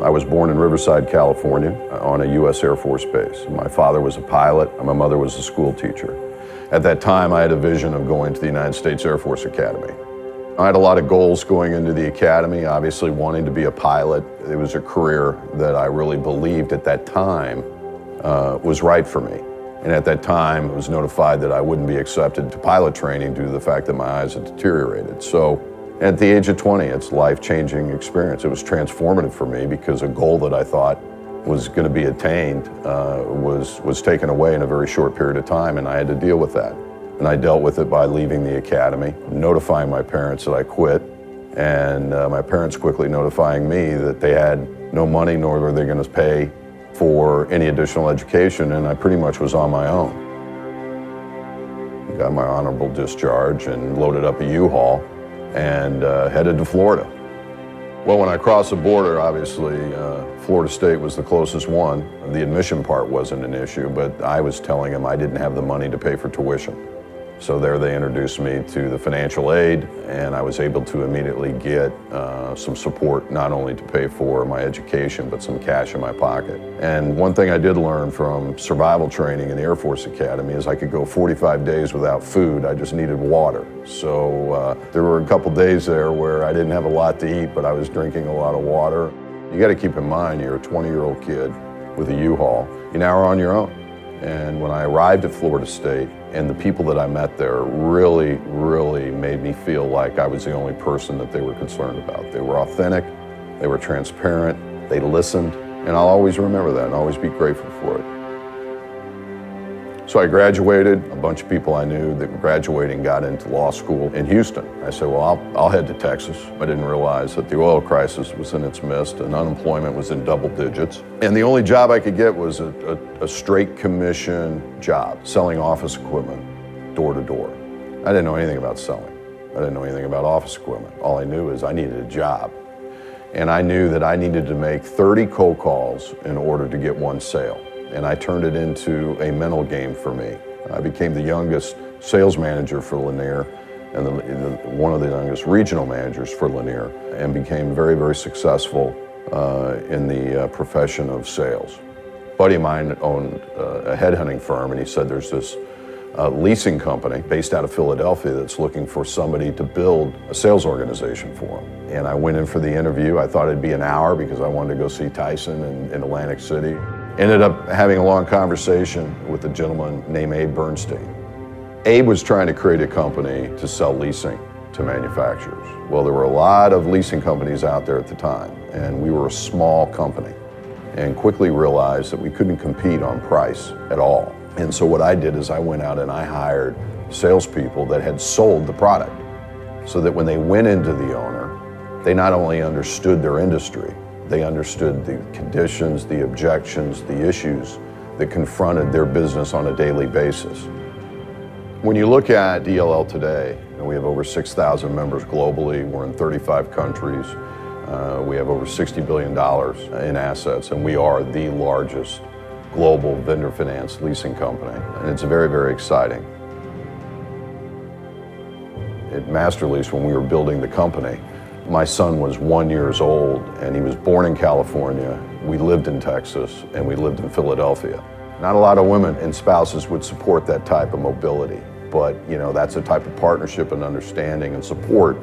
I was born in Riverside, California, on a U.S. Air Force base. My father was a pilot, and my mother was a school teacher. At that time, I had a vision of going to the United States Air Force Academy. I had a lot of goals going into the academy, obviously wanting to be a pilot. It was a career that I really believed at that time was right for me. And at that time, I was notified that I wouldn't be accepted to pilot training due to the fact that my eyes had deteriorated. So at the age of 20, it's a life-changing experience. It was transformative for me because a goal that I thought was going to be attained was taken away in a very short period of time, and I had to deal with that. And I dealt with it by leaving the academy, notifying my parents that I quit, and my parents quickly notifying me that they had no money, nor were they going to pay for any additional education, and I pretty much was on my own. Got my honorable discharge and loaded up a U-Haul and headed to Florida. Well, when I crossed the border, obviously, Florida State was the closest one. The admission part wasn't an issue, but I was telling them I didn't have the money to pay for tuition. So there they introduced me to the financial aid, and I was able to immediately get some support, not only to pay for my education, but some cash in my pocket. And one thing I did learn from survival training in the Air Force Academy is I could go 45 days without food. I just needed water. So there were a couple days there where I didn't have a lot to eat, but I was drinking a lot of water. You got to keep in mind, you're a 20-year-old kid with a U-Haul. You now are on your own. And when I arrived at Florida State, and the people that I met there really, really made me feel like I was the only person that they were concerned about. They were authentic, they were transparent, they listened, and I'll always remember that and always be grateful for it. So I graduated. A bunch of people I knew that were graduating got into law school in Houston. I said, well, I'll head to Texas. I didn't realize that the oil crisis was in its midst and unemployment was in double digits. And the only job I could get was a straight commission job, selling office equipment door to door. I didn't know anything about selling. I didn't know anything about office equipment. All I knew is I needed a job. And I knew that I needed to make 30 cold calls in order to get one sale. And I turned it into a mental game for me. I became the youngest sales manager for Lanier and one of the youngest regional managers for Lanier, and became very, very successful in the profession of sales. A buddy of mine owned a headhunting firm, and he said there's this leasing company based out of Philadelphia that's looking for somebody to build a sales organization for them. And I went in for the interview. I thought it'd be an hour because I wanted to go see Tyson in Atlantic City. Ended up having a long conversation with a gentleman named Abe Bernstein. Abe was trying to create a company to sell leasing to manufacturers. Well, there were a lot of leasing companies out there at the time, and we were a small company, and quickly realized that we couldn't compete on price at all. And so what I did is I went out and I hired salespeople that had sold the product, so that when they went into the owner, they not only understood their industry, they understood the conditions, the objections, the issues that confronted their business on a daily basis. When you look at DLL today, we have over 6,000 members globally. We're in 35 countries. We have over $60 billion in assets, and we are the largest global vendor finance leasing company. And it's very, very exciting. At Master Lease, when we were building the company, my son was 1 year old, and he was born in California. We lived in Texas, and we lived in Philadelphia. Not a lot of women and spouses would support that type of mobility, but that's a type of partnership and understanding and support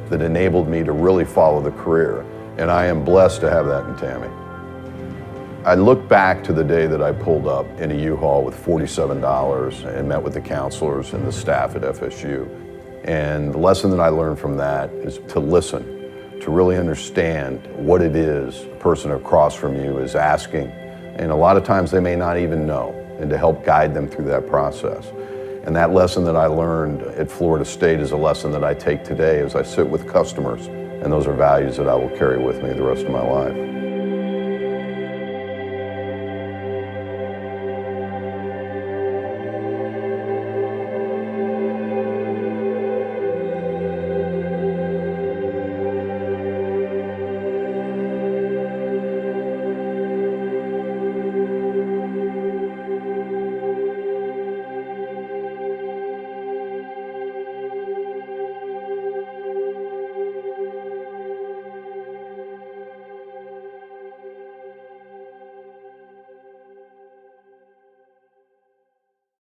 that enabled me to really follow the career, and I am blessed to have that in Tammy. I look back to the day that I pulled up in a U-Haul with $47 and met with the counselors and the staff at FSU. And the lesson that I learned from that is to listen, to really understand what it is a person across from you is asking. And a lot of times they may not even know, and to help guide them through that process. And that lesson that I learned at Florida State is a lesson that I take today as I sit with customers, and those are values that I will carry with me the rest of my life.